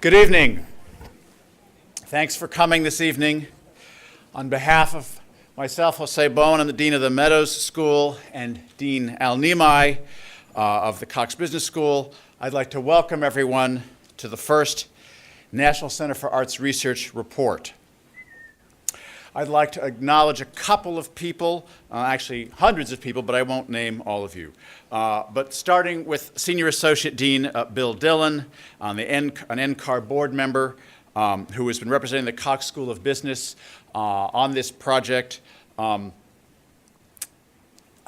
Good evening. Thanks for coming this evening. On behalf of myself, Jose Bowen, I'm the Dean of the Meadows School, and Dean Al Nimai of the Cox Business School. I'd like to welcome everyone to the first National Center for Arts Research report. I'd like to acknowledge a couple of people, actually hundreds of people, but I won't name all of you. But starting with Senior Associate Dean Bill Dillon, an NCAR board member who has been representing the Cox School of Business on this project. I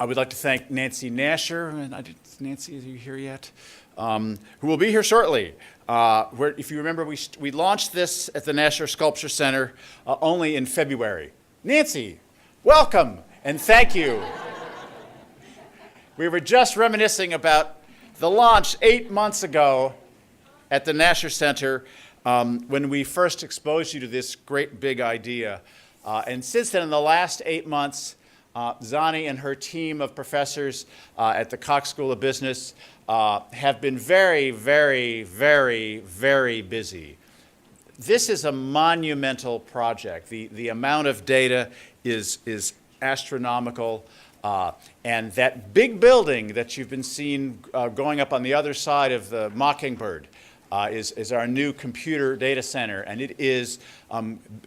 would like to thank Nancy Nasher, and Nancy, is you here yet? Who will be here shortly. If you remember, we launched this at the Nasher Sculpture Center only in February. Nancy, welcome and thank you. We were just reminiscing about the launch 8 months ago at the Nasher Center when we first exposed you to this great big idea. And since then, in the last 8 months, Zani and her team of professors at the Cox School of Business have been very, very, very, very busy. This is a monumental project. The amount of data is astronomical. And that big building that you've been seeing going up on the other side of the Mockingbird is our new computer data center, and it is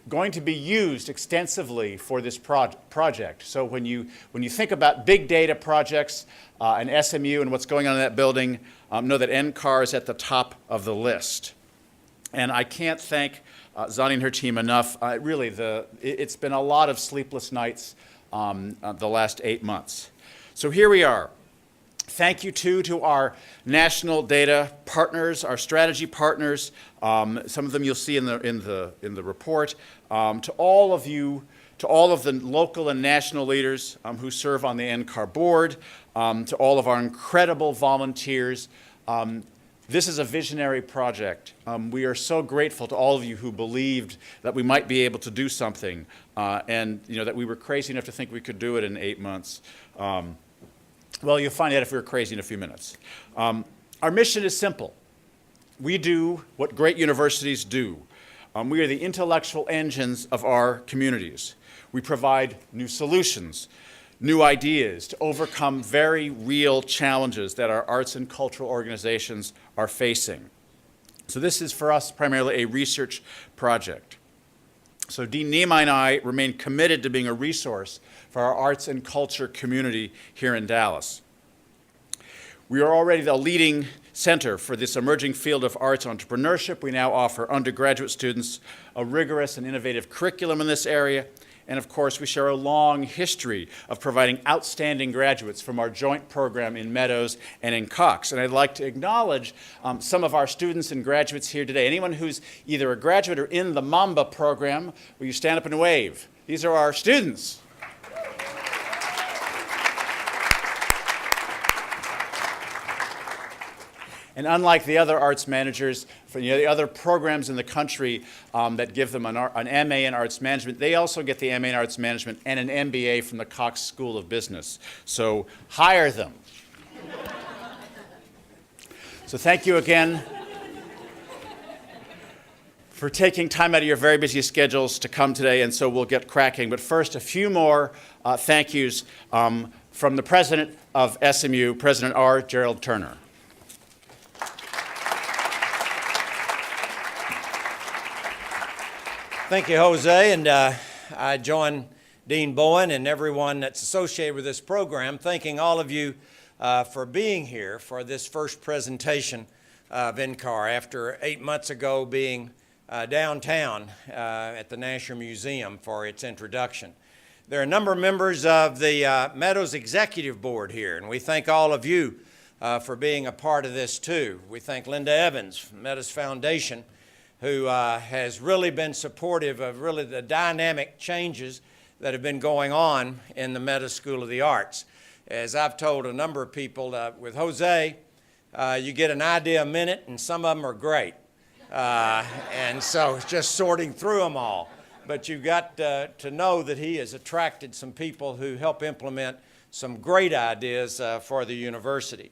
going to be used extensively for this project. So when you think about big data projects and SMU and what's going on in that building, know that NCAR is at the top of the list. And I can't thank Zani and her team enough. Really, it's been a lot of sleepless nights the last 8 months. So here we are. Thank you, too, to our national data partners, our strategy partners. Some of them you'll see in the report. To all of you, to all of the local and national leaders who serve on the NCAR board, to all of our incredible volunteers. This is a visionary project. We are so grateful to all of you who believed that we might be able to do something, and that we were crazy enough to think we could do it in 8 months. Well, you'll find out if we were crazy in a few minutes. Our mission is simple. We do what great universities do. We are the intellectual engines of our communities. We provide new solutions, new ideas to overcome very real challenges that our arts and cultural organizations are facing. So this is, for us, primarily a research project. So Dean Nimai and I remain committed to being a resource for our arts and culture community here in Dallas. We are already the leading center for this emerging field of arts entrepreneurship. We now offer undergraduate students a rigorous and innovative curriculum in this area. And of course, we share a long history of providing outstanding graduates from our joint program in Meadows and in Cox. And I'd like to acknowledge some of our students and graduates here today. Anyone who's either a graduate or in the MAMBA program, will you stand up and wave? These are our students. And unlike the other arts managers, for the other programs in the country that give them an MA in Arts Management, they also get the MA in Arts Management and an MBA from the Cox School of Business. So hire them. So thank you again for taking time out of your very busy schedules to come today, and so we'll get cracking. But first, a few more thank yous from the president of SMU, President R. Gerald Turner. Thank you, Jose, and I join Dean Bowen and everyone that's associated with this program, thanking all of you for being here for this first presentation of NCAR after 8 months ago being downtown at the National Museum for its introduction. There are a number of members of the Meadows Executive Board here, and we thank all of you for being a part of this too. We thank Linda Evans from Meadows Foundation, who has really been supportive of really the dynamic changes that have been going on in the Meadows School of the Arts. As I've told a number of people, with Jose, you get an idea a minute, and some of them are great. And so it's just sorting through them all. But you've got to know that he has attracted some people who help implement some great ideas for the university.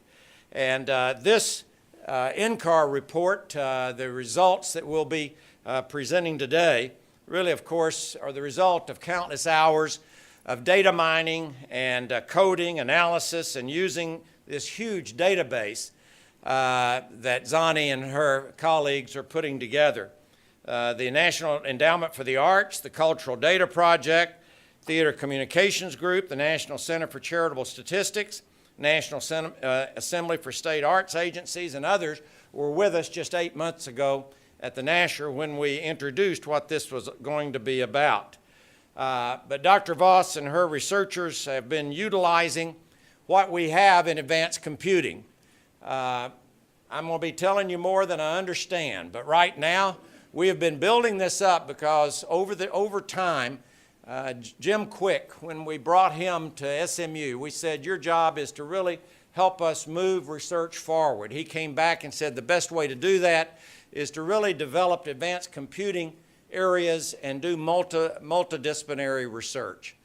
And this NCAR report, the results that we'll be presenting today, really, of course, are the result of countless hours of data mining and coding, analysis, and using this huge database that Zani and her colleagues are putting together. The National Endowment for the Arts, the Cultural Data Project, Theater Communications Group, the National Center for Charitable Statistics, National Assembly for State Arts Agencies, and others were with us just 8 months ago at the NASHR when we introduced what this was going to be about. But Dr. Voss and her researchers have been utilizing what we have in advanced computing. I'm going to be telling you more than I understand, but right now we have been building this up because over time, Jim Quick, when we brought him to SMU, we said, your job is to really help us move research forward. He came back and said the best way to do that is to really develop advanced computing areas and do multidisciplinary research.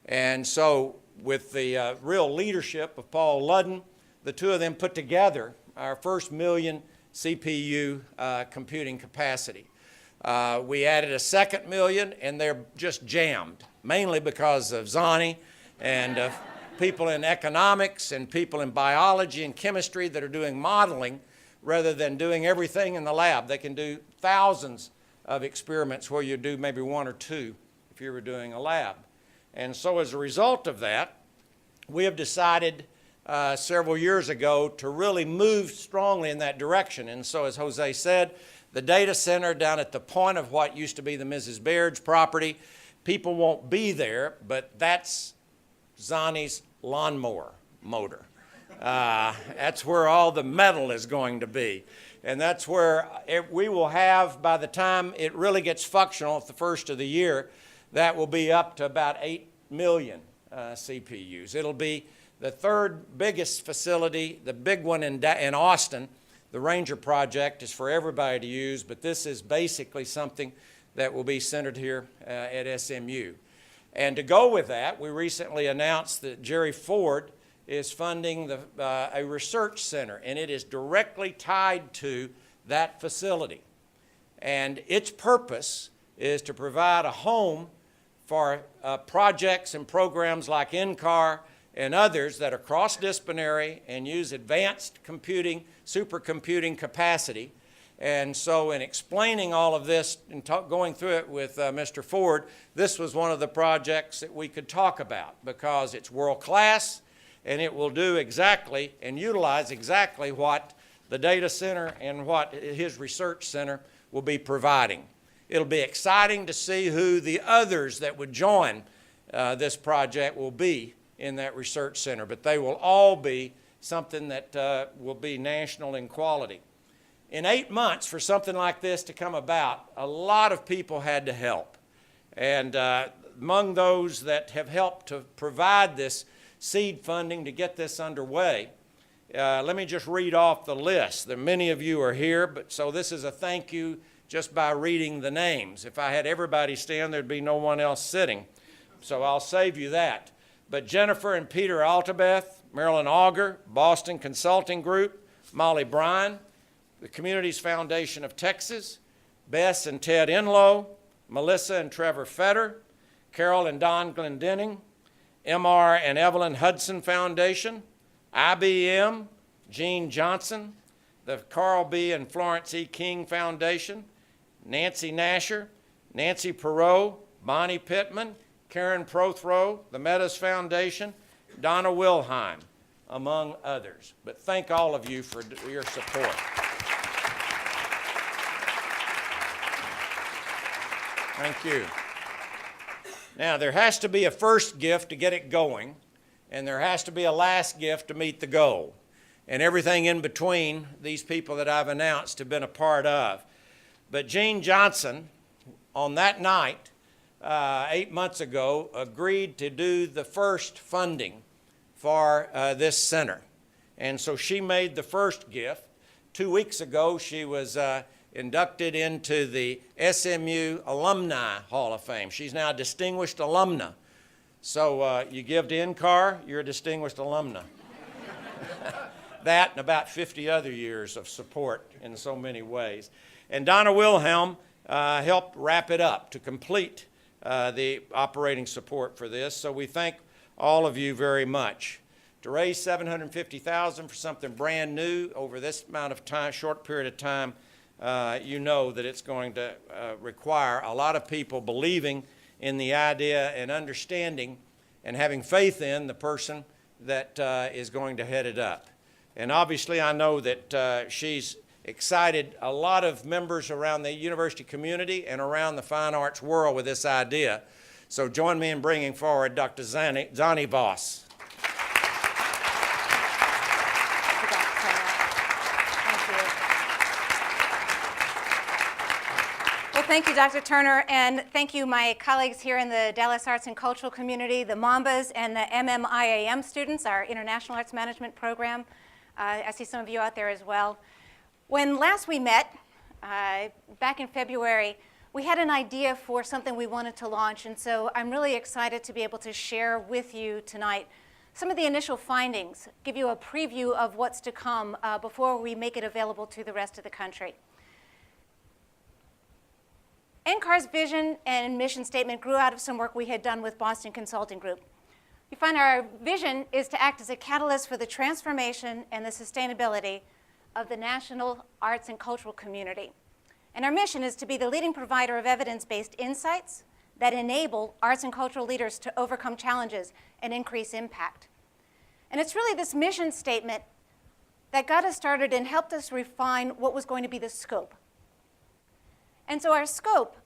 And so with the real leadership of Paul Ludden, the two of them put together our first million CPU computing capacity. We added a second million, and they're just jammed, mainly because of Zani and people in economics and people in biology and chemistry that are doing modeling rather than doing everything in the lab. They can do thousands of experiments where you do maybe one or two if you were doing a lab. And so as a result of that, we have decided several years ago to really move strongly in that direction. And so as Jose said, the data center down at the point of what used to be the Mrs. Baird's property, people won't be there, but that's Zani's lawnmower motor. That's where all the metal is going to be. And that's where we will have, by the time it really gets functional at the first of the year, that will be up to about 8 million CPUs. It'll be the third biggest facility, the big one in Austin. The Ranger project is for everybody to use, but this is basically something that will be centered here at SMU. And to go with that, we recently announced that Jerry Ford is funding a research center, and it is directly tied to that facility. And its purpose is to provide a home for projects and programs like NCAR and others that are cross-disciplinary and use advanced computing, supercomputing capacity. And so in explaining all of this and going through it with Mr. Ford, this was one of the projects that we could talk about because it's world-class and it will do exactly and utilize exactly what the data center and what his research center will be providing. It'll be exciting to see who the others that would join this project will be in that research center, but they will all be something that will be national in quality. In 8 months for something like this to come about, a lot of people had to help. And among those that have helped to provide this seed funding to get this underway, let me just read off the list. There, many of you are here, but so this is a thank you just by reading the names. If I had everybody stand, there'd be no one else sitting. So I'll save you that. But Jennifer and Peter Altabeth, Marilyn Auger, Boston Consulting Group, Molly Bryan, the Communities Foundation of Texas, Bess and Ted Enlow, Melissa and Trevor Fetter, Carol and Don Glendenning, MR and Evelyn Hudson Foundation, IBM, Gene Johnson, the Carl B. and Florence E. King Foundation, Nancy Nasher, Nancy Perot, Bonnie Pittman, Karen Prothrow, the Meadows Foundation, Donna Wilheim, among others. But thank all of you for your support. Thank you. Now, there has to be a first gift to get it going, and there has to be a last gift to meet the goal. And everything in between, these people that I've announced have been a part of. But Gene Johnson, on that night, 8 months ago, agreed to do the first funding for this center. And so she made the first gift. 2 weeks ago, she was inducted into the SMU Alumni Hall of Fame. She's now a distinguished alumna. So you give to NCAR, you're a distinguished alumna. that and about 50 other years of support in so many ways. And Donna Wilhelm helped wrap it up to complete the operating support for this. So we thank all of you very much. To raise $750,000 for something brand new over this amount of time, short period of time, you know that it's going to require a lot of people believing in the idea and understanding and having faith in the person that is going to head it up. And obviously I know that she's excited a lot of members around the university community and around the fine arts world with this idea. So join me in bringing forward Dr. Zani Voss. Thank you, Dr. Turner, and thank you, my colleagues here in the Dallas Arts and Cultural community, the MAMBAs and the MMIAM students, our International Arts Management program. I see some of you out there as well. When last we met, back in February, we had an idea for something we wanted to launch, and so I'm really excited to be able to share with you tonight some of the initial findings, give you a preview of what's to come before we make it available to the rest of the country. NCAR's vision and mission statement grew out of some work we had done with Boston Consulting Group. We find our vision is to act as a catalyst for the transformation and the sustainability of the national arts and cultural community. And our mission is to be the leading provider of evidence-based insights that enable arts and cultural leaders to overcome challenges and increase impact. And it's really this mission statement that got us started and helped us refine what was going to be the scope. And so our scope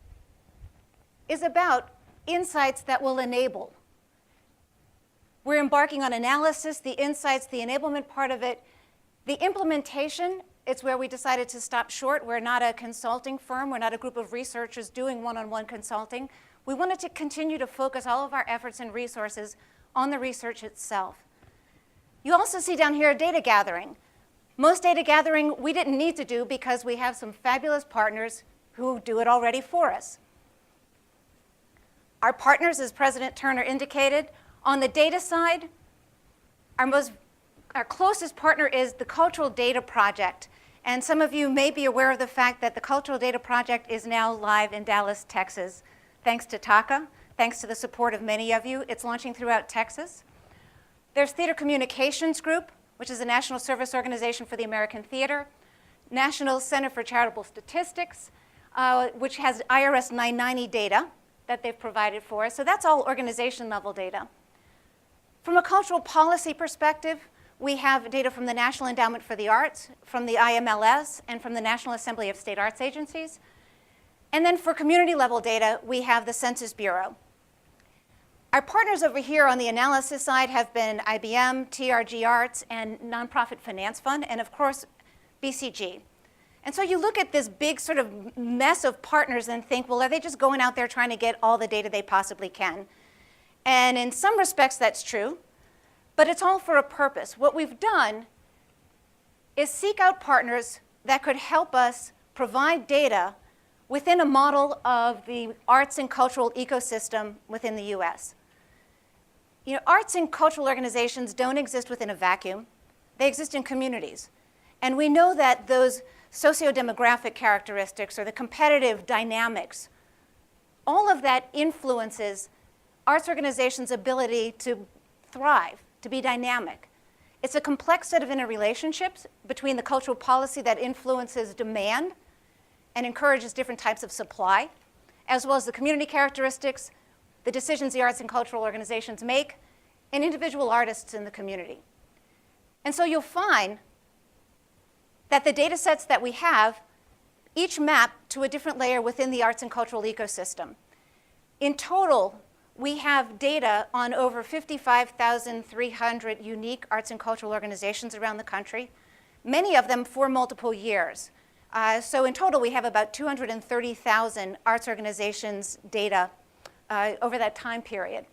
is about insights that will enable. We're embarking on analysis, the insights, the enablement part of it. The implementation, it's where we decided to stop short. We're not a consulting firm. We're not a group of researchers doing one-on-one consulting. We wanted to continue to focus all of our efforts and resources on the research itself. You also see down here data gathering. Most data gathering we didn't need to do because we have some fabulous partners who do it already for us. Our partners, as President Turner indicated, on the data side, our closest partner is the Cultural Data Project. And some of you may be aware of the fact that the Cultural Data Project is now live in Dallas, Texas. Thanks to TACA, thanks to the support of many of you, it's launching throughout Texas. There's Theater Communications Group, which is a national service organization for the American theater, National Center for Charitable Statistics, which has IRS 990 data that they've provided for us. So that's all organization level data. From a cultural policy perspective, we have data from the National Endowment for the Arts, from the IMLS, and from the National Assembly of State Arts Agencies. And then for community level data, we have the Census Bureau. Our partners over here on the analysis side have been IBM, TRG Arts, and Nonprofit Finance Fund, and of course, BCG. And so you look at this big sort of mess of partners and think, well, are they just going out there trying to get all the data they possibly can? And in some respects, that's true, but it's all for a purpose. What we've done is seek out partners that could help us provide data within a model of the arts and cultural ecosystem within the US. You know, arts and cultural organizations don't exist within a vacuum. They exist in communities. And we know that those socio-demographic characteristics or the competitive dynamics, all of that influences arts organizations' ability to thrive, to be dynamic. It's a complex set of interrelationships between the cultural policy that influences demand and encourages different types of supply, as well as the community characteristics, the decisions the arts and cultural organizations make, and individual artists in the community. And so you'll find that the data sets that we have each map to a different layer within the arts and cultural ecosystem. In total, we have data on over 55,300 unique arts and cultural organizations around the country, many of them for multiple years. So in total, we have about 230,000 arts organizations data over that time period.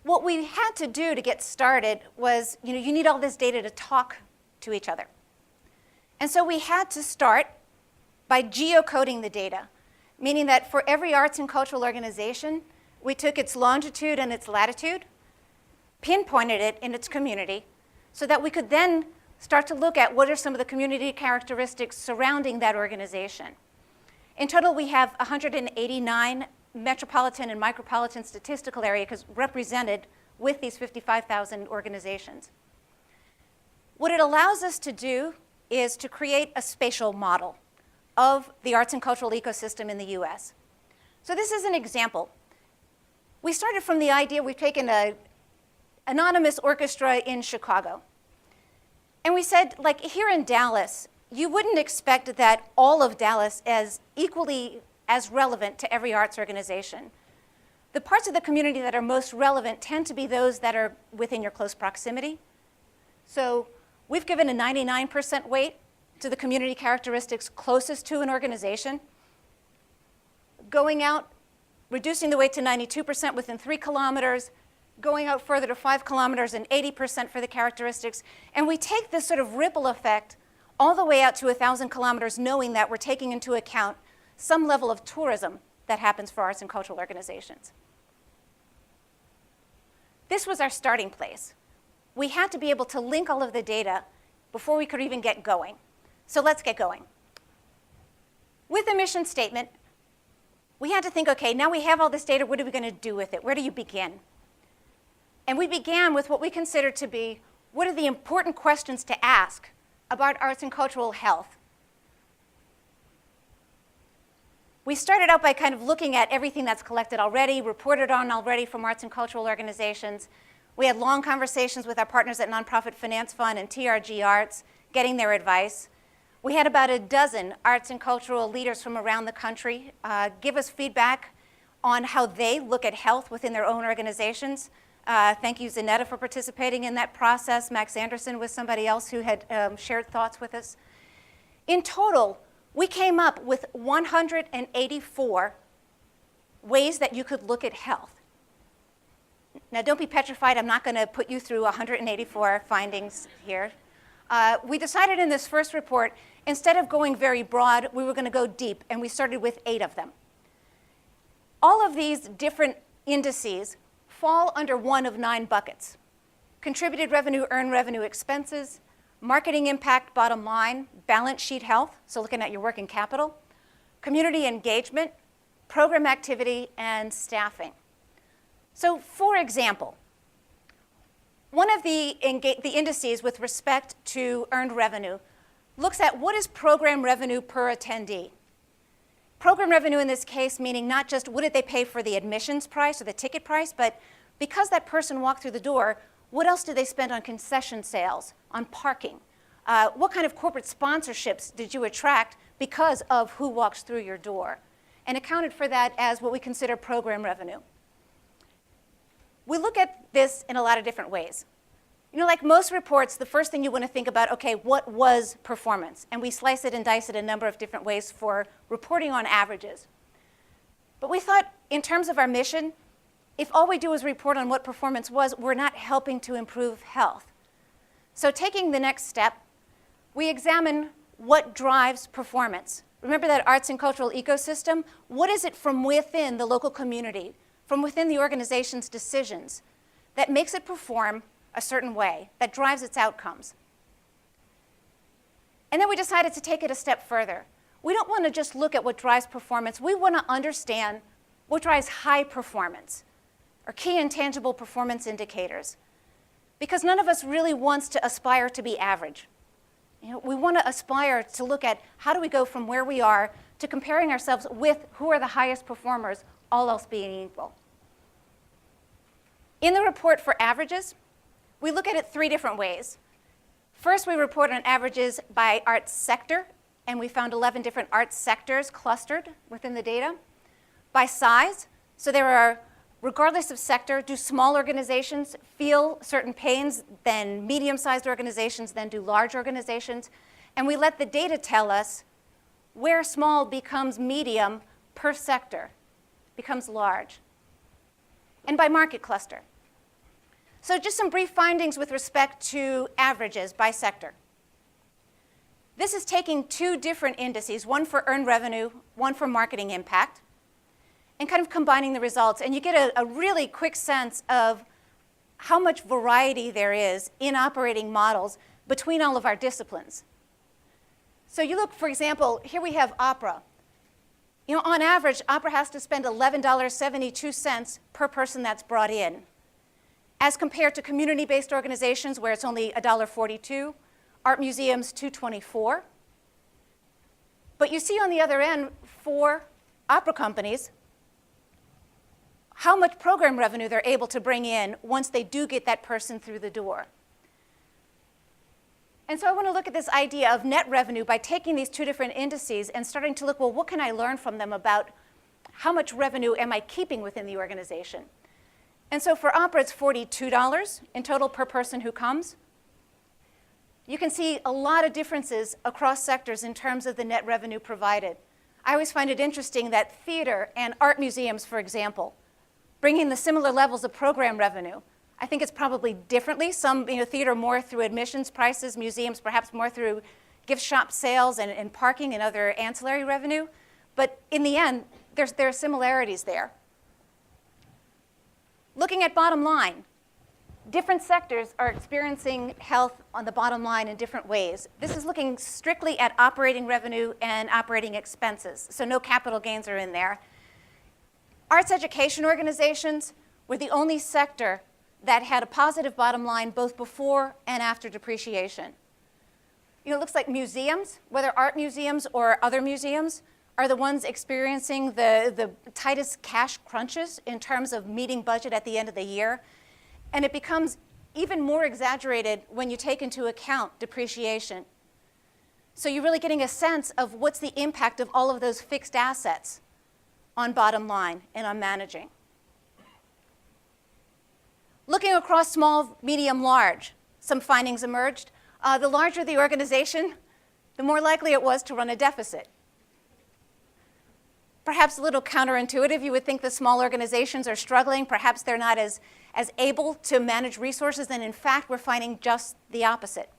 What we had to do to get started was, you need all this data to talk to each other. And so we had to start by geocoding the data, meaning that for every arts and cultural organization, we took its longitude and its latitude, pinpointed it in its community, so that we could then start to look at what are some of the community characteristics surrounding that organization. In total, we have 189 metropolitan and micropolitan statistical areas represented with these 55,000 organizations. What it allows us to do is to create a spatial model of the arts and cultural ecosystem in the US. So this is an example. We started from the idea, we've taken an anonymous orchestra in Chicago. And we said, like here in Dallas, you wouldn't expect that all of Dallas is equally as relevant to every arts organization. The parts of the community that are most relevant tend to be those that are within your close proximity. So we've given a 99% weight to the community characteristics closest to an organization. Going out, reducing the weight to 92% within 3 kilometers, going out further to 5 kilometers and 80% for the characteristics. And we take this sort of ripple effect all the way out to 1,000 kilometers, knowing that we're taking into account some level of tourism that happens for arts and cultural organizations. This was our starting place. We had to be able to link all of the data before we could even get going. So let's get going. With a mission statement, we had to think, okay, now we have all this data, what are we going to do with it? Where do you begin? And we began with what we consider to be, what are the important questions to ask about arts and cultural health? We started out by kind of looking at everything that's collected already, reported on already from arts and cultural organizations. We had long conversations with our partners at Nonprofit Finance Fund and TRG Arts, getting their advice. We had about a dozen arts and cultural leaders from around the country give us feedback on how they look at health within their own organizations. Thank you, Zanetta, for participating in that process. Max Anderson was somebody else who had shared thoughts with us. In total, we came up with 184 ways that you could look at health. Now, don't be petrified. I'm not going to put you through 184 findings here. We decided in this first report, instead of going very broad, we were going to go deep, and we started with 8 of them. All of these different indices fall under one of 9 buckets: contributed revenue, earned revenue, expenses, marketing impact, bottom line, balance sheet health, so looking at your working capital, community engagement, program activity, and staffing. So for example, one of the indices with respect to earned revenue looks at what is program revenue per attendee. Program revenue in this case meaning not just what did they pay for the admissions price or the ticket price, but because that person walked through the door, what else did they spend on concession sales, on parking? What kind of corporate sponsorships did you attract because of who walks through your door? And accounted for that as what we consider program revenue. We look at this in a lot of different ways. You know, like most reports, the first thing you want to think about, okay, what was performance? And we slice it and dice it a number of different ways for reporting on averages. But we thought, in terms of our mission, if all we do is report on what performance was, we're not helping to improve health. So taking the next step, we examine what drives performance. Remember that arts and cultural ecosystem? What is it from within the local community, from within the organization's decisions, that makes it perform a certain way, that drives its outcomes? And then we decided to take it a step further. We don't want to just look at what drives performance. We want to understand what drives high performance, or key and tangible performance indicators. Because none of us really wants to aspire to be average. You know, we want to aspire to look at how do we go from where we are to comparing ourselves with who are the highest performers, all else being equal. In the report for averages, we look at it 3 different ways. First, we report on averages by arts sector, and we found 11 different arts sectors clustered within the data. By size, so there are, regardless of sector, do small organizations feel certain pains than medium-sized organizations, than do large organizations? And we let the data tell us where small becomes medium per sector, becomes large. And by market cluster. So just some brief findings with respect to averages by sector. This is taking 2 different indices, one for earned revenue, one for marketing impact, and kind of combining the results. And you get a really quick sense of how much variety there is in operating models between all of our disciplines. So you look, for example, here we have opera. You know, on average, opera has to spend $11.72 per person that's brought in, as compared to community-based organizations where it's only $1.42, art museums $2.24. But you see on the other end, for opera companies, how much program revenue they're able to bring in once they do get that person through the door. And so I want to look at this idea of net revenue by taking these two different indices and starting to look, well, what can I learn from them about how much revenue am I keeping within the organization? And so for opera, it's $42 in total per person who comes. You can see a lot of differences across sectors in terms of the net revenue provided. I always find it interesting that theater and art museums, for example, bringing the similar levels of program revenue. I think it's probably differently. Some, theater more through admissions prices, museums perhaps more through gift shop sales and parking and other ancillary revenue. But in the end, there are similarities there. Looking at bottom line, different sectors are experiencing health on the bottom line in different ways. This is looking strictly at operating revenue and operating expenses, so no capital gains are in there. Arts education organizations were the only sector that had a positive bottom line both before and after depreciation. It looks like museums, whether art museums or other museums, are the ones experiencing the tightest cash crunches in terms of meeting budget at the end of the year. And it becomes even more exaggerated when you take into account depreciation. So you're really getting a sense of what's the impact of all of those fixed assets on bottom line and on managing. Looking across small, medium, large, some findings emerged. The larger the organization, the more likely it was to run a deficit. Perhaps a little counterintuitive. You would think the small organizations are struggling. Perhaps they're not as able to manage resources, and in fact, we're finding just the opposite.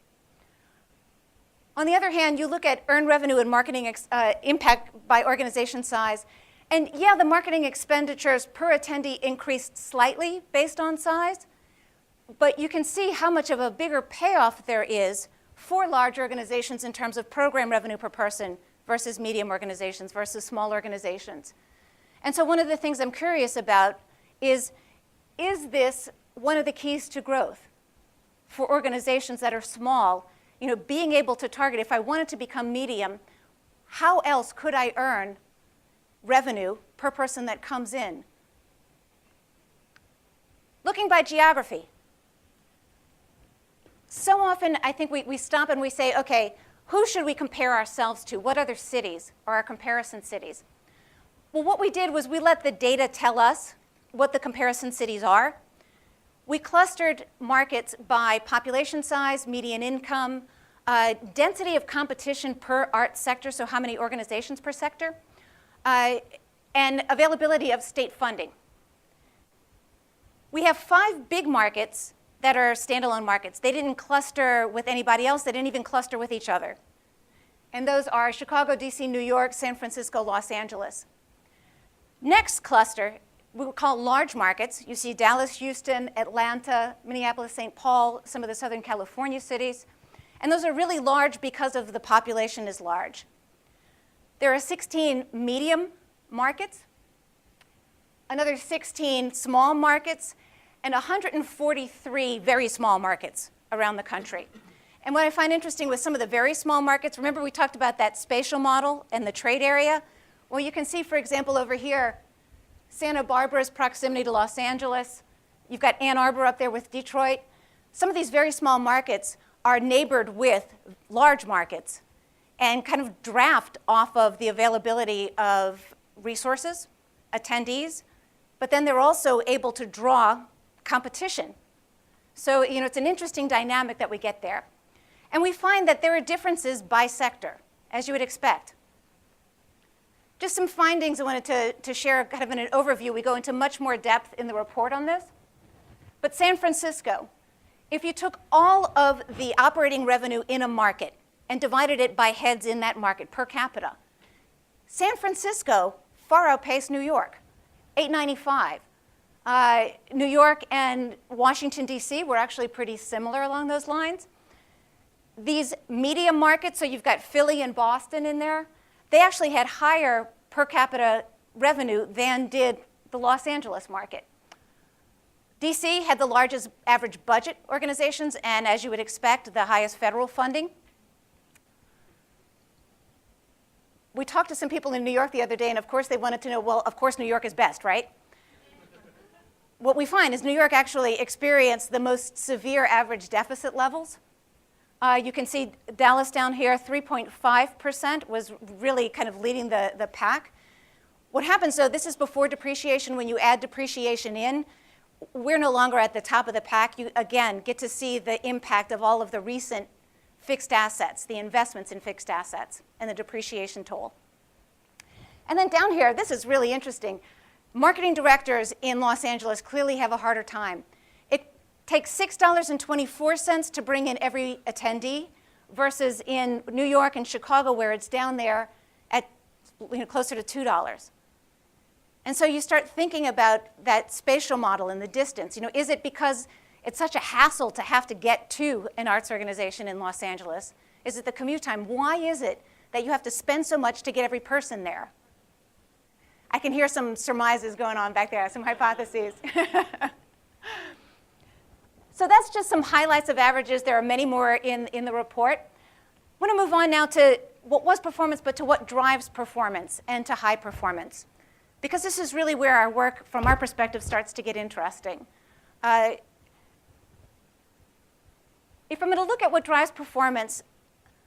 On the other hand, you look at earned revenue and marketing impact by organization size, and yeah, the marketing expenditures per attendee increased slightly based on size, but you can see how much of a bigger payoff there is for large organizations in terms of program revenue per person versus medium organizations versus small organizations. And so one of the things I'm curious about is this one of the keys to growth for organizations that are small, being able to target, if I wanted to become medium, how else could I earn revenue per person that comes in? Looking by geography. So often I think we stop and we say, okay, who should we compare ourselves to? What other cities are our comparison cities? Well, what we did was we let the data tell us what the comparison cities are. We clustered markets by population size, median income, density of competition per art sector, so how many organizations per sector, and availability of state funding. We have 5 big markets that are standalone markets. They didn't cluster with anybody else. They didn't even cluster with each other. And those are Chicago, DC, New York, San Francisco, Los Angeles. Next cluster, we would call large markets. You see Dallas, Houston, Atlanta, Minneapolis, St. Paul, some of the Southern California cities. And those are really large because of the population is large. There are 16 medium markets, another 16 small markets, and 143 very small markets around the country. And what I find interesting with some of the very small markets, remember we talked about that spatial model and the trade area? Well, you can see, for example, over here, Santa Barbara's proximity to Los Angeles. You've got Ann Arbor up there with Detroit. Some of these very small markets are neighbored with large markets and kind of draft off of the availability of resources, attendees, but then they're also able to draw competition. So, it's an interesting dynamic that we get there. And we find that there are differences by sector, as you would expect. Just some findings I wanted to share kind of in an overview. We go into much more depth in the report on this. But San Francisco, if you took all of the operating revenue in a market and divided it by heads in that market per capita, San Francisco far outpaced New York, $895. New York and Washington, D.C. were actually pretty similar along those lines. These medium markets, so you've got Philly and Boston in there, they actually had higher per capita revenue than did the Los Angeles market. D.C. had the largest average budget organizations and, as you would expect, the highest federal funding. We talked to some people in New York the other day, and of course they wanted to know, well, of course New York is best, right? What we find is New York actually experienced the most severe average deficit levels. You can see Dallas down here, 3.5% was really kind of leading the pack. What happens, though, this is before depreciation. When you add depreciation in, we're no longer at the top of the pack. You, again, get to see the impact of all of the recent fixed assets, the investments in fixed assets, and the depreciation toll. And then down here, this is really interesting. Marketing directors in Los Angeles clearly have a harder time. It takes $6.24 to bring in every attendee versus in New York and Chicago, where it's down there at closer to $2. And so you start thinking about that spatial model and the distance. Is it because it's such a hassle to have to get to an arts organization in Los Angeles? Is it the commute time? Why is it that you have to spend so much to get every person there? I can hear some surmises going on back there, some hypotheses. So that's just some highlights of averages. There are many more in the report. I want to move on now to what was performance, but to what drives performance and to high performance. Because this is really where our work, from our perspective, starts to get interesting. If I'm going to look at what drives performance,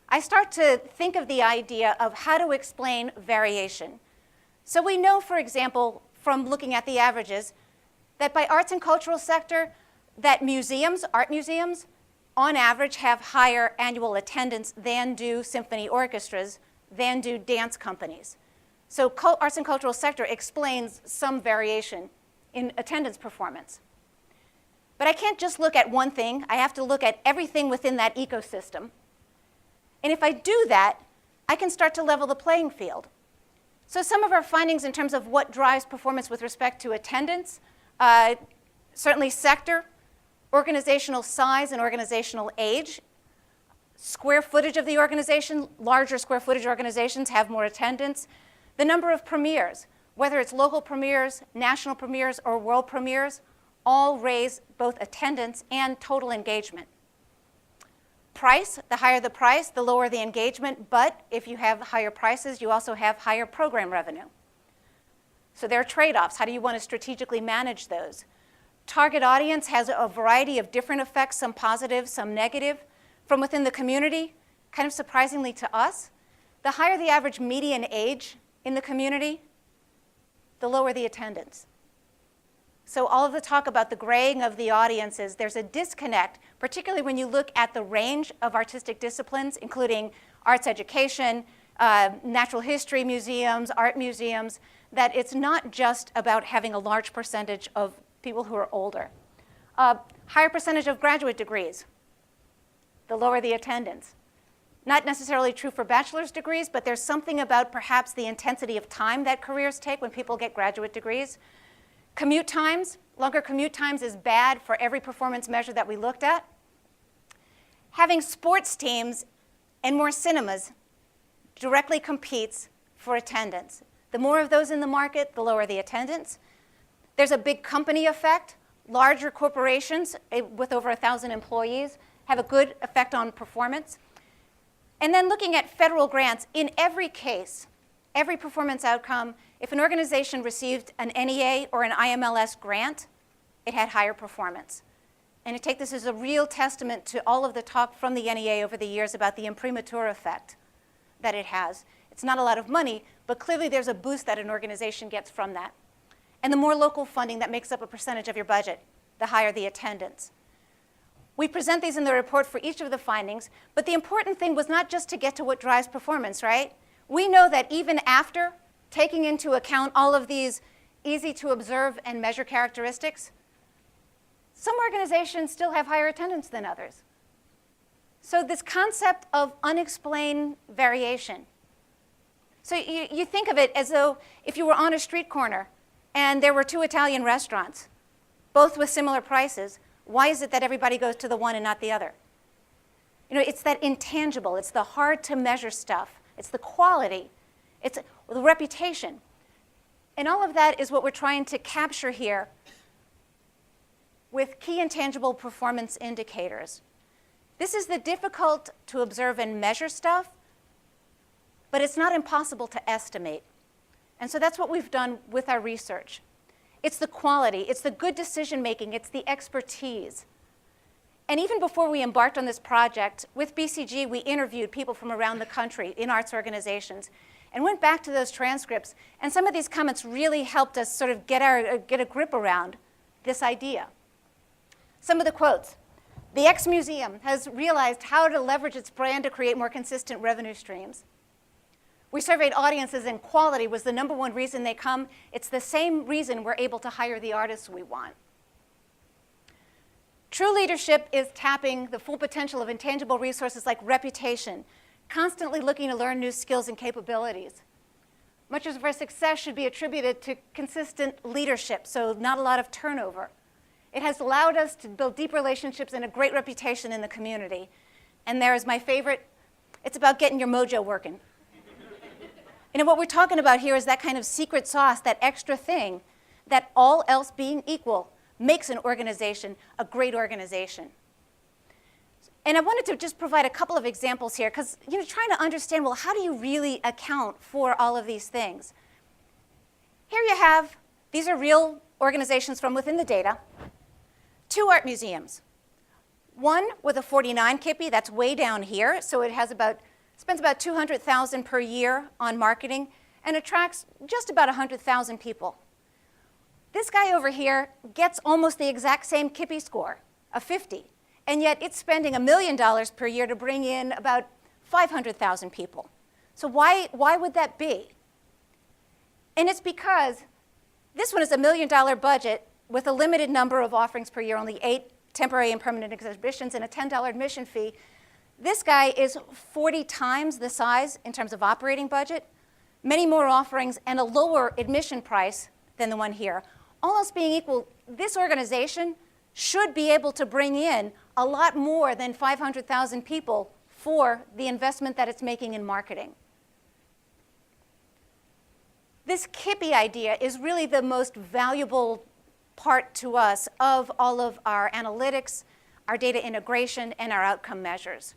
I start to think of the idea of how to explain variation. So we know, for example, from looking at the averages, that by arts and cultural sector, that museums, art museums, on average have higher annual attendance than do symphony orchestras, than do dance companies. So arts and cultural sector explains some variation in attendance performance. But I can't just look at one thing. I have to look at everything within that ecosystem. And if I do that, I can start to level the playing field. So some of our findings in terms of what drives performance with respect to attendance, certainly sector, organizational size and organizational age, square footage of the organization, larger square footage organizations have more attendance, the number of premieres, whether it's local premieres, national premieres, or world premieres, all raise both attendance and total engagement. Price, the higher the price, the lower the engagement, but if you have higher prices, you also have higher program revenue. So there are trade-offs. How do you want to strategically manage those? Target audience has a variety of different effects, some positive, some negative. From within the community, kind of surprisingly to us, the higher the average median age in the community, the lower the attendance. So all of the talk about the graying of the audiences, there's a disconnect, particularly when you look at the range of artistic disciplines, including arts education, natural history museums, art museums, that it's not just about having a large percentage of people who are older. Higher percentage of graduate degrees, the lower the attendance. Not necessarily true for bachelor's degrees, but there's something about perhaps the intensity of time that careers take when people get graduate degrees. Commute times, longer commute times is bad for every performance measure that we looked at. Having sports teams and more cinemas directly competes for attendance. The more of those in the market, the lower the attendance. There's a big company effect. Larger corporations with over 1,000 employees have a good effect on performance. And then looking at federal grants, in every case, every performance outcome, if an organization received an NEA or an IMLS grant, it had higher performance. And I take this as a real testament to all of the talk from the NEA over the years about the imprimatur effect that it has. It's not a lot of money, but clearly there's a boost that an organization gets from that. And the more local funding that makes up a percentage of your budget, the higher the attendance. We present these in the report for each of the findings, but the important thing was not just to get to what drives performance, right? We know that even after taking into account all of these easy to observe and measure characteristics, some organizations still have higher attendance than others. So this concept of unexplained variation. So you think of it as though if you were on a street corner and there were two Italian restaurants, both with similar prices, why is it that everybody goes to the one and not the other? You know, it's that intangible. It's the hard-to-measure stuff. It's the quality. It's the reputation. And all of that is what we're trying to capture here with key intangible performance indicators. This is the difficult to observe and measure stuff, but it's not impossible to estimate. And so that's what we've done with our research. It's the quality, it's the good decision making, it's the expertise. And even before we embarked on this project, with BCG, we interviewed people from around the country in arts organizations and went back to those transcripts. And some of these comments really helped us sort of get a grip around this idea. Some of the quotes. The X Museum has realized how to leverage its brand to create more consistent revenue streams. We surveyed audiences and quality was the #1 reason they come. It's the same reason we're able to hire the artists we want. True leadership is tapping the full potential of intangible resources like reputation, constantly looking to learn new skills and capabilities. Much of our success should be attributed to consistent leadership, so not a lot of turnover. It has allowed us to build deep relationships and a great reputation in the community. And there is my favorite, it's about getting your mojo working. And what we're talking about here is that kind of secret sauce, that extra thing that, all else being equal, makes an organization a great organization. And I wanted to just provide a couple of examples here because you're trying to understand, well, how do you really account for all of these things? Here you have, these are real organizations from within the data. 2 art museums. One with a 49 Kippy, that's way down here, so it has spends about $200,000 per year on marketing and attracts just about 100,000 people. This guy over here gets almost the exact same Kippy score, a 50, and yet it's spending $1 million per year to bring in about 500,000 people. So why would that be? And it's because this one is $1 million budget with a limited number of offerings per year, only 8 temporary and permanent exhibitions and a $10 admission fee. This guy is 40 times the size in terms of operating budget, many more offerings, and a lower admission price than the one here. All else being equal, this organization should be able to bring in a lot more than 500,000 people for the investment that it's making in marketing. This Kippy idea is really the most valuable part to us of all of our analytics, our data integration, and our outcome measures.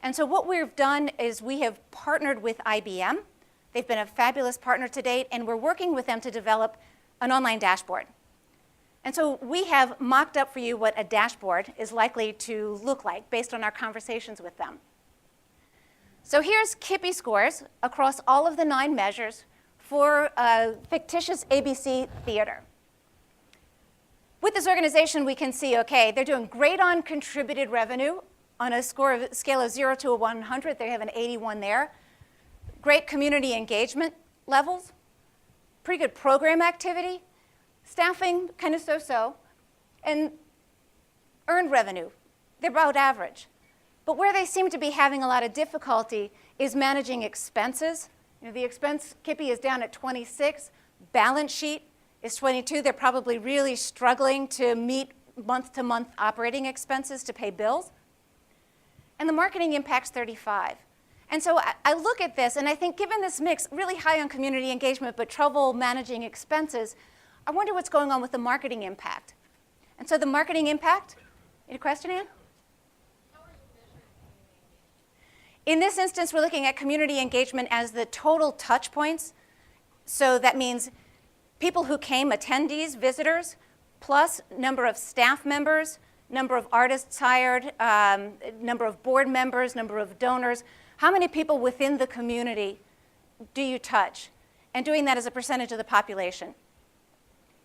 And so what we've done is we have partnered with IBM. They've been a fabulous partner to date, and we're working with them to develop an online dashboard. And so we have mocked up for you what a dashboard is likely to look like based on our conversations with them. So here's Kippy scores across all of the 9 measures for a fictitious ABC theater. With this organization, we can see, okay, they're doing great on contributed revenue. On a scale of 0 to 100, they have an 81 there. Great community engagement levels, pretty good program activity, staffing kind of so-so, and earned revenue, they're about average. But where they seem to be having a lot of difficulty is managing expenses. You know, the expense Kippy is down at 26, balance sheet is 22. They're probably really struggling to meet month-to-month operating expenses to pay bills. And the marketing impact's 35. And so I look at this, and I think given this mix, really high on community engagement, but trouble managing expenses, I wonder what's going on with the marketing impact. And so the marketing impact, any question, Ann? In this instance, we're looking at community engagement as the total touch points. So that means people who came, attendees, visitors, plus number of staff members, number of artists hired, number of board members, number of donors. How many people within the community do you touch? And doing that as a percentage of the population.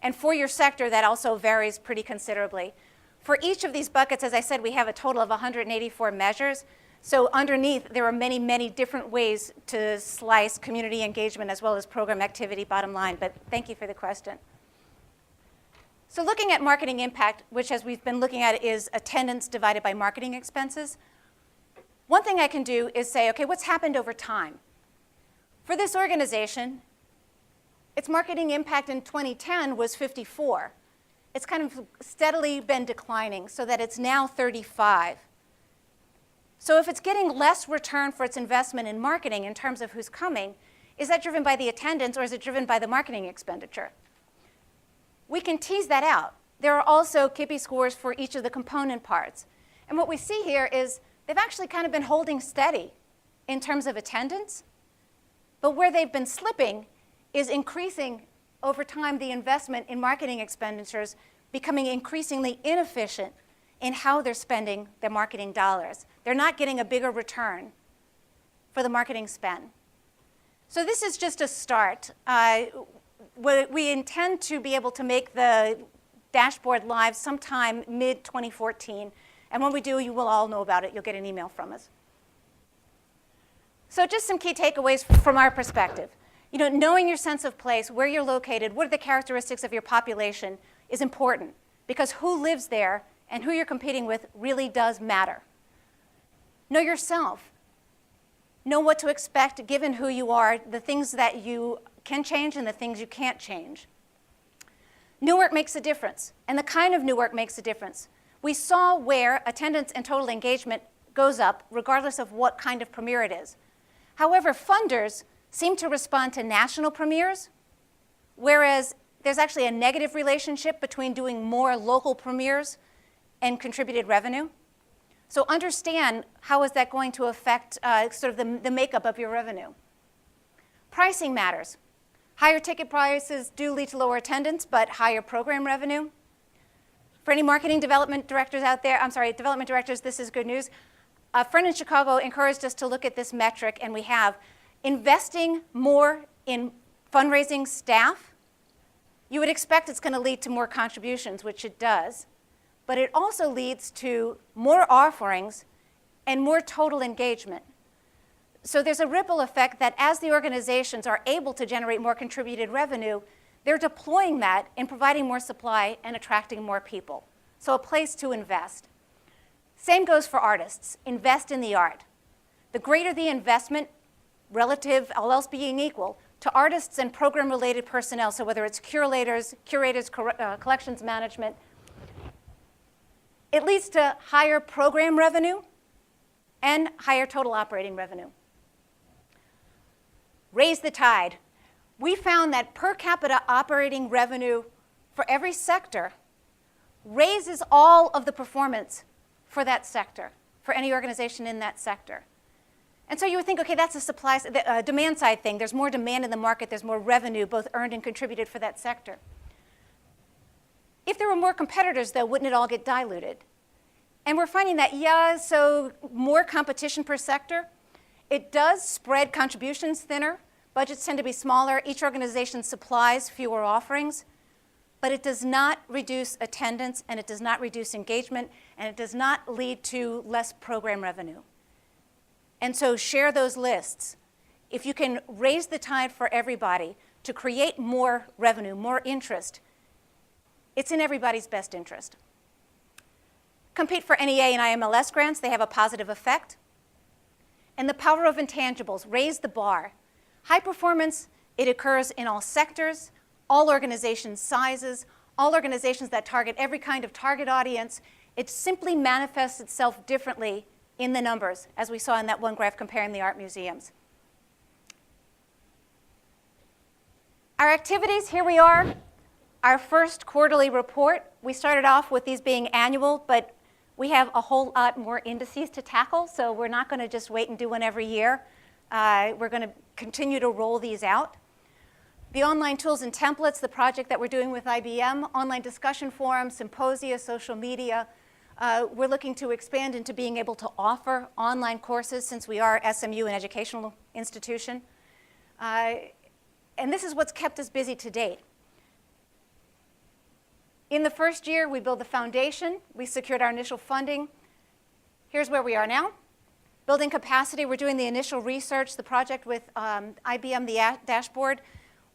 And for your sector, that also varies pretty considerably. For each of these buckets, as I said, we have a total of 184 measures. So underneath, there are many, many different ways to slice community engagement as well as program activity, bottom line. But thank you for the question. So looking at marketing impact, which as we've been looking at is attendance divided by marketing expenses, one thing I can do is say, okay, what's happened over time? For this organization, its marketing impact in 2010 was 54. it's kind of steadily been declining so that it's now 35. So if it's getting less return for its investment in marketing in terms of who's coming, is that driven by the attendance or is it driven by the marketing expenditure? We can tease that out. There are also KIPI scores for each of the component parts. And what we see here is they've actually kind of been holding steady in terms of attendance, but where they've been slipping is increasing over time the investment in marketing expenditures, becoming increasingly inefficient in how they're spending their marketing dollars. They're not getting a bigger return for the marketing spend. So this is just a start. We intend to be able to make the dashboard live sometime mid-2014. And when we do, you will all know about it. You'll get an email from us. So just some key takeaways from our perspective. Knowing your sense of place, where you're located, what are the characteristics of your population is important, because who lives there and who you're competing with really does matter. Know yourself. Know what to expect given who you are, the things that you can change and the things you can't change. New work makes a difference, and the kind of new work makes a difference. We saw where attendance and total engagement goes up regardless of what kind of premiere it is. However, funders seem to respond to national premieres, whereas there's actually a negative relationship between doing more local premieres and contributed revenue. So understand how is that going to affect sort of the makeup of your revenue. Pricing matters. Higher ticket prices do lead to lower attendance, but higher program revenue. For any marketing development directors out there, development directors, this is good news. A friend in Chicago encouraged us to look at this metric, and we have. Investing more in fundraising staff, you would expect it's going to lead to more contributions, which it does. But it also leads to more offerings and more total engagement. So there's a ripple effect that as the organizations are able to generate more contributed revenue, they're deploying that in providing more supply and attracting more people. So a place to invest. Same goes for artists. Invest in the art. The greater the investment, relative, all else being equal, to artists and program-related personnel, so whether it's curators, collections management, it leads to higher program revenue and higher total operating revenue. Raise the tide. We found that per capita operating revenue for every sector raises all of the performance for that sector, for any organization in that sector. And so you would think, okay, that's a demand side thing. There's more demand in the market. There's more revenue, both earned and contributed for that sector. If there were more competitors, though, wouldn't it all get diluted? And we're finding that, so more competition per sector. It does spread contributions thinner. Budgets tend to be smaller. Each organization supplies fewer offerings. But it does not reduce attendance, and it does not reduce engagement, and it does not lead to less program revenue. And so share those lists. If you can raise the tide for everybody to create more revenue, more interest, it's in everybody's best interest. Compete for NEA and IMLS grants. They have a positive effect. And the power of intangibles. Raise the bar. High performance, it occurs in all sectors, all organization sizes, all organizations that target every kind of target audience. It simply manifests itself differently in the numbers, as we saw in that one graph comparing the art museums. Our activities, here we are, our first quarterly report. We started off with these being annual, but we have a whole lot more indices to tackle, so we're not going to just wait and do one every year. We're going to continue to roll these out. The online tools and templates, the project that we're doing with IBM, online discussion forums, symposia, social media. We're looking to expand into being able to offer online courses since we are SMU, an educational institution. And this is what's kept us busy to date. In the first year, we built the foundation. We secured our initial funding. Here's where we are now. Building capacity, we're doing the initial research, the project with IBM, the dashboard.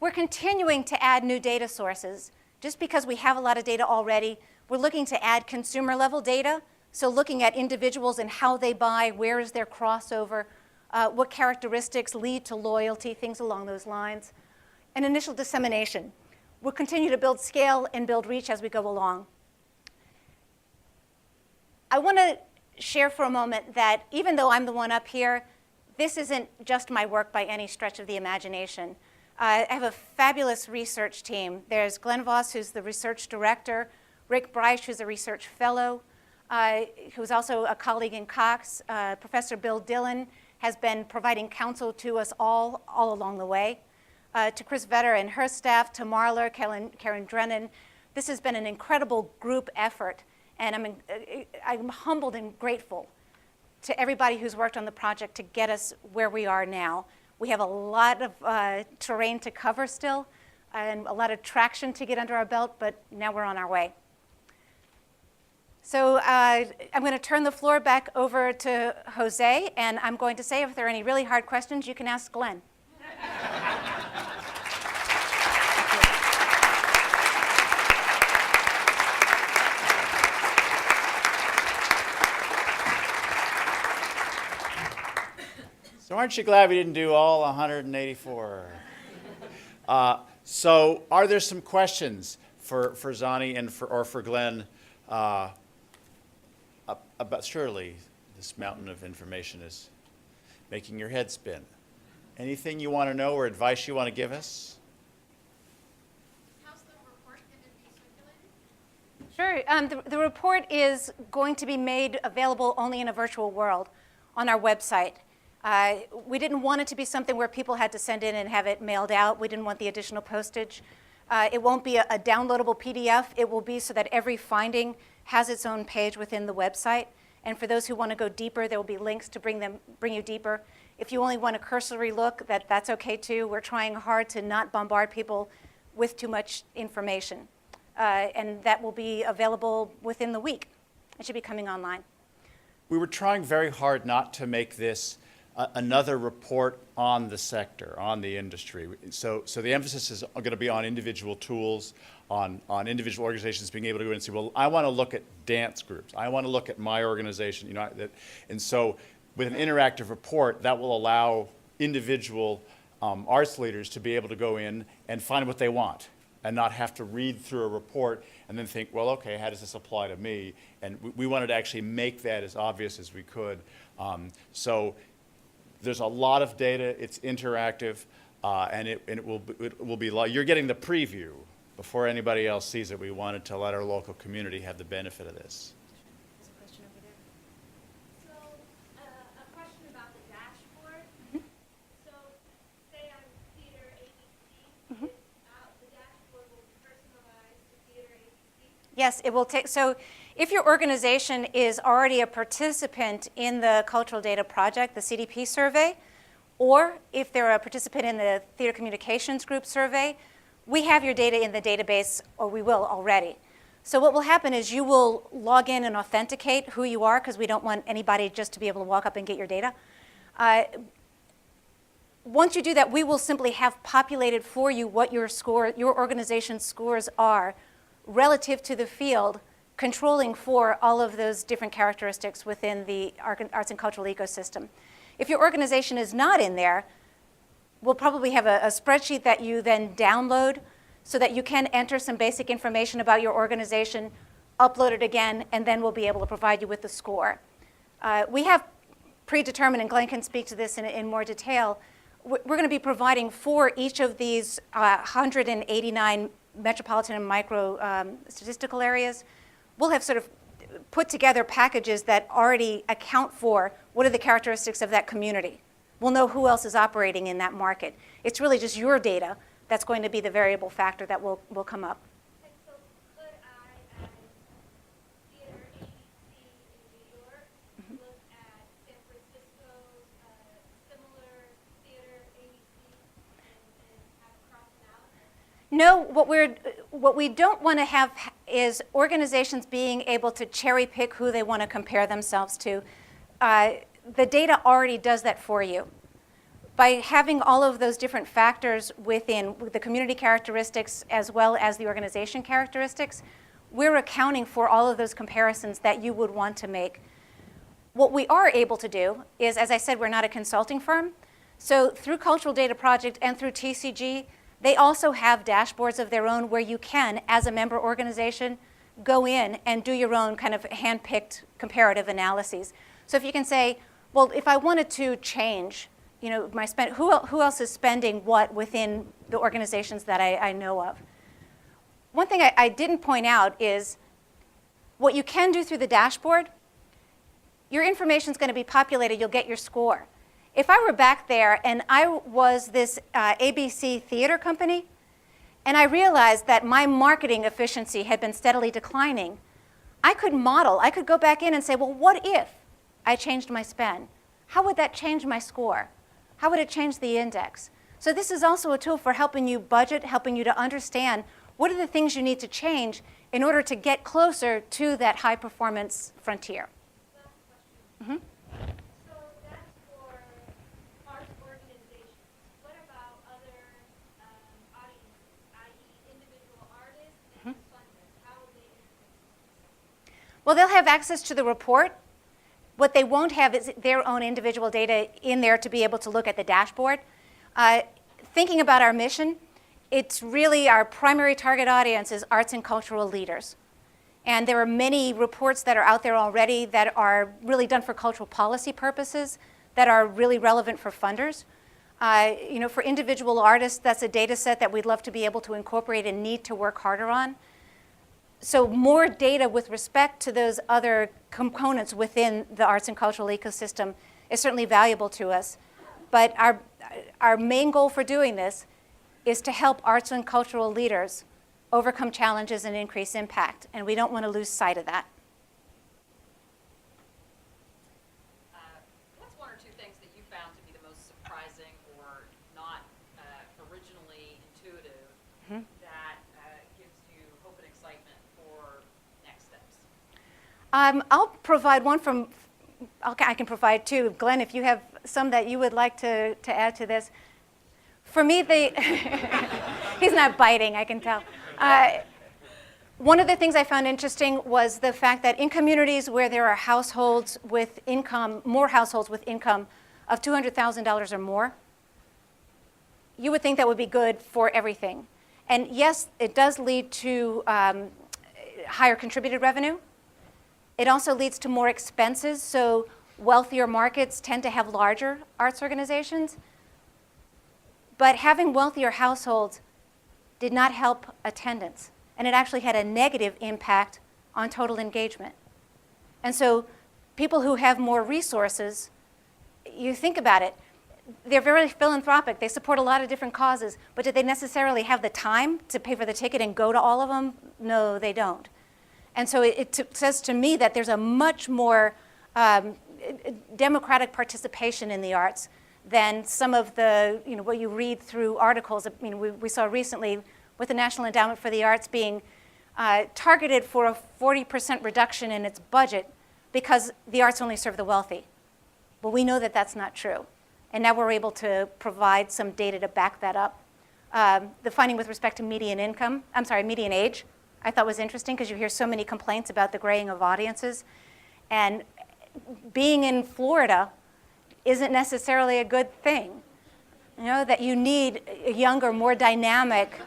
We're continuing to add new data sources. Just because we have a lot of data already, we're looking to add consumer-level data, so looking at individuals and how they buy, where is their crossover, what characteristics lead to loyalty, things along those lines. And initial dissemination. we'll continue to build scale and build reach as we go along. I want to share for a moment that even though I'm the one up here, this isn't just my work by any stretch of the imagination. I have a fabulous research team. There's Glenn Voss, who's the research director, Rick Breisch, who's a research fellow, who's also a colleague in Cox. Professor Bill Dillon has been providing counsel to us all along the way. To Chris Vetter and her staff, to Marla, Karen Drennan. This has been an incredible group effort, and I'm humbled and grateful to everybody who's worked on the project to get us where we are now. We have a lot of terrain to cover still, and a lot of traction to get under our belt, but now we're on our way. So I'm going to turn the floor back over to Jose, and I'm going to say if there are any really hard questions, you can ask Glenn. So aren't you glad we didn't do all 184? So are there some questions for Zani and for Glenn about, surely this mountain of information is making your head spin. Anything you want to know or advice you want to give us? How's the report going to be circulated? Sure. The report is going to be made available only in a virtual world on our website. We didn't want it to be something where people had to send in and have it mailed out. We didn't want the additional postage. It won't be a downloadable PDF. It will be so that every finding has its own page within the website. And for those who want to go deeper, there will be links to bring you deeper. If you only want a cursory look, that's okay too. We're trying hard to not bombard people with too much information. And that will be available within the week. It should be coming online. We were trying very hard not to make this another report on the sector, on the industry. So the emphasis is going to be on individual tools, on individual organizations being able to go in and say, well, I want to look at dance groups. I want to look at my organization. You know, and so with an interactive report, that will allow individual arts leaders to be able to go in and find what they want and not have to read through a report and then think, well, okay, how does this apply to me? And we wanted to actually make that as obvious as we could. So there's a lot of data. It's interactive, and it will be. You're getting the preview before anybody else sees it. We wanted to let our local community have the benefit of this. There's a question over there. So, a question about the dashboard. So, say I'm Theater ABC, the dashboard will be personalized to Theater ABC? Yes, it will take. So if your organization is already a participant in the Cultural Data Project, the CDP survey, or if they're a participant in the Theater Communications Group survey, we have your data in the database, or we will already. So what will happen is you will log in and authenticate who you are, because we don't want anybody just to be able to walk up and get your data. Once you do that, we will simply have populated for you what your organization's scores are relative to the field, controlling for all of those different characteristics within the arts and cultural ecosystem. If your organization is not in there, we'll probably have a spreadsheet that you then download so that you can enter some basic information about your organization, upload it again, and then we'll be able to provide you with the score. We have predetermined, and Glenn can speak to this in more detail, we're going to be providing for each of these 189 metropolitan and micro statistical areas. We'll have sort of put together packages that already account for what are the characteristics of that community. We'll know who else is operating in that market. It's really just your data that's going to be the variable factor that will come up. And so, could I, as Theater ABC in New York, look at San Francisco's similar Theater ABC and have it crossed out? No, what we don't want to have is organizations being able to cherry pick who they want to compare themselves to. The data already does that for you. By having all of those different factors within the community characteristics as well as the organization characteristics, we're accounting for all of those comparisons that you would want to make. What we are able to do is, as I said, we're not a consulting firm. So through Cultural Data Project and through TCG, They also have dashboards of their own where you can, as a member organization, go in and do your own kind of hand-picked comparative analyses. So if you can say, well, if I wanted to change, my spend, who else is spending what within the organizations that I know of? One thing I didn't point out is what you can do through the dashboard, your information is going to be populated, you'll get your score. If I were back there and I was this ABC theater company, and I realized that my marketing efficiency had been steadily declining, I could model, I could go back in and say, well, what if I changed my spend? How would that change my score? How would it change the index? So this is also a tool for helping you budget, helping you to understand what are the things you need to change in order to get closer to that high performance frontier. Mm-hmm. So that's for arts organizations. What about other audiences, i.e. individual artists and funders? How will they interface? Well, they'll have access to the report. What they won't have is their own individual data in there to be able to look at the dashboard. Thinking about our mission, it's really our primary target audience is arts and cultural leaders. And there are many reports that are out there already that are really done for cultural policy purposes that are really relevant for funders. For individual artists, that's a data set that we'd love to be able to incorporate and need to work harder on. So more data with respect to those other components within the arts and cultural ecosystem is certainly valuable to us. But our main goal for doing this is to help arts and cultural leaders overcome challenges and increase impact. And we don't want to lose sight of that. What's one or two things that you found to be the most surprising or not originally intuitive that gives you hope and excitement for next steps? I'll provide one from, I can provide two. Glenn, if you have some that you would like to add to this. For me, he's not biting, I can tell. One of the things I found interesting was the fact that in communities where there are households with income, more households with income of $200,000 or more, you would think that would be good for everything. And yes, it does lead to higher contributed revenue. It also leads to more expenses, so wealthier markets tend to have larger arts organizations. But having wealthier households did not help attendance, and it actually had a negative impact on total engagement. And so people who have more resources, you think about it, they're very philanthropic. They support a lot of different causes, but do they necessarily have the time to pay for the ticket and go to all of them? No, they don't. And so it says to me that there's a much more democratic participation in the arts than some of the, what you read through articles. We saw recently with the National Endowment for the Arts being targeted for a 40% reduction in its budget because the arts only serve the wealthy. Well, we know that that's not true. And now we're able to provide some data to back that up. The finding with respect to median age, I thought was interesting because you hear so many complaints about the graying of audiences. And being in Florida isn't necessarily a good thing. That you need a younger, more dynamic,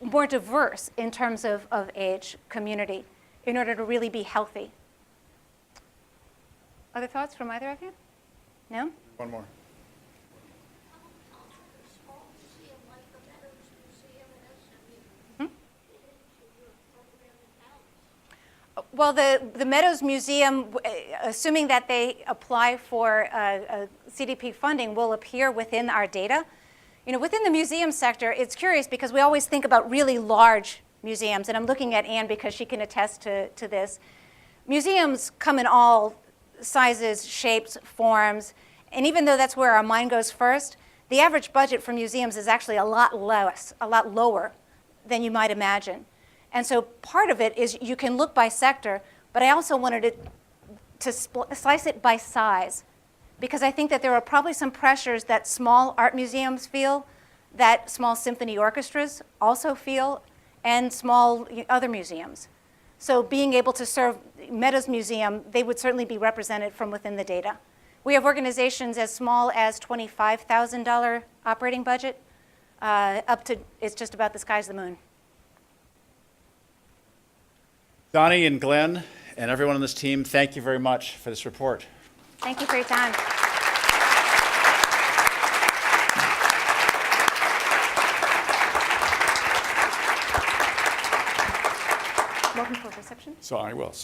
more diverse in terms of age community in order to really be healthy. Other thoughts from either of you? No? One more. Well, the Meadows Museum, assuming that they apply for CDP funding, will appear within our data. Within the museum sector, it's curious because we always think about really large museums, and I'm looking at Anne because she can attest to this. Museums come in all sizes, shapes, forms, and even though that's where our mind goes first, the average budget for museums is actually a lot lower than you might imagine. And so part of it is you can look by sector, but I also wanted to slice it by size because I think that there are probably some pressures that small art museums feel, that small symphony orchestras also feel, and small other museums. So being able to serve Meadows Museum, they would certainly be represented from within the data. We have organizations as small as $25,000 operating budget, up to, it's just about the sky's the moon. Donnie and Glenn and everyone on this team, thank you very much for this report. Thank you for your time. Welcome for reception. So I will.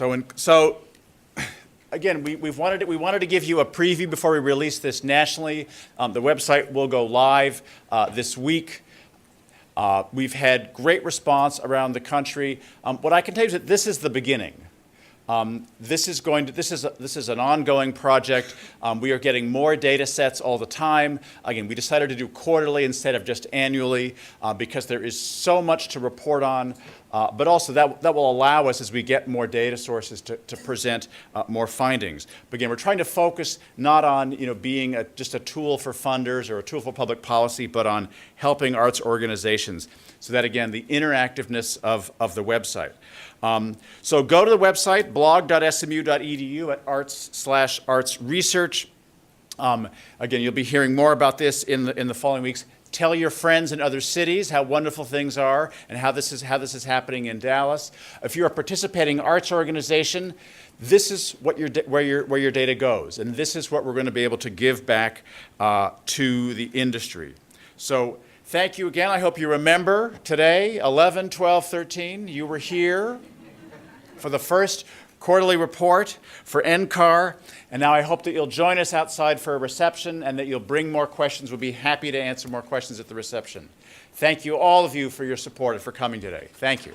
Again, we wanted to give you a preview before we release this nationally. The website will go live this week. We've had great response around the country. What I can tell you is that this is the beginning. This is an ongoing project. We are getting more data sets all the time. Again, we decided to do quarterly instead of just annually because there is so much to report on, but also that will allow us, as we get more data sources, to present more findings. But again, we're trying to focus not on being just a tool for funders or a tool for public policy, but on helping arts organizations. So that, again, the interactiveness of the website. So go to the website, blog.smu.edu at arts/artsresearch. Again, you'll be hearing more about this in the following weeks. Tell your friends in other cities how wonderful things are and how this is happening in Dallas. If you're a participating arts organization, this is where your data goes, and this is what we're going to be able to give back to the industry. So thank you again. I hope you remember today, 11, 12, 13, you were here for the first quarterly report for NCAR, and now I hope that you'll join us outside for a reception and that you'll bring more questions. We'll be happy to answer more questions at the reception. Thank you, all of you, for your support and for coming today. Thank you.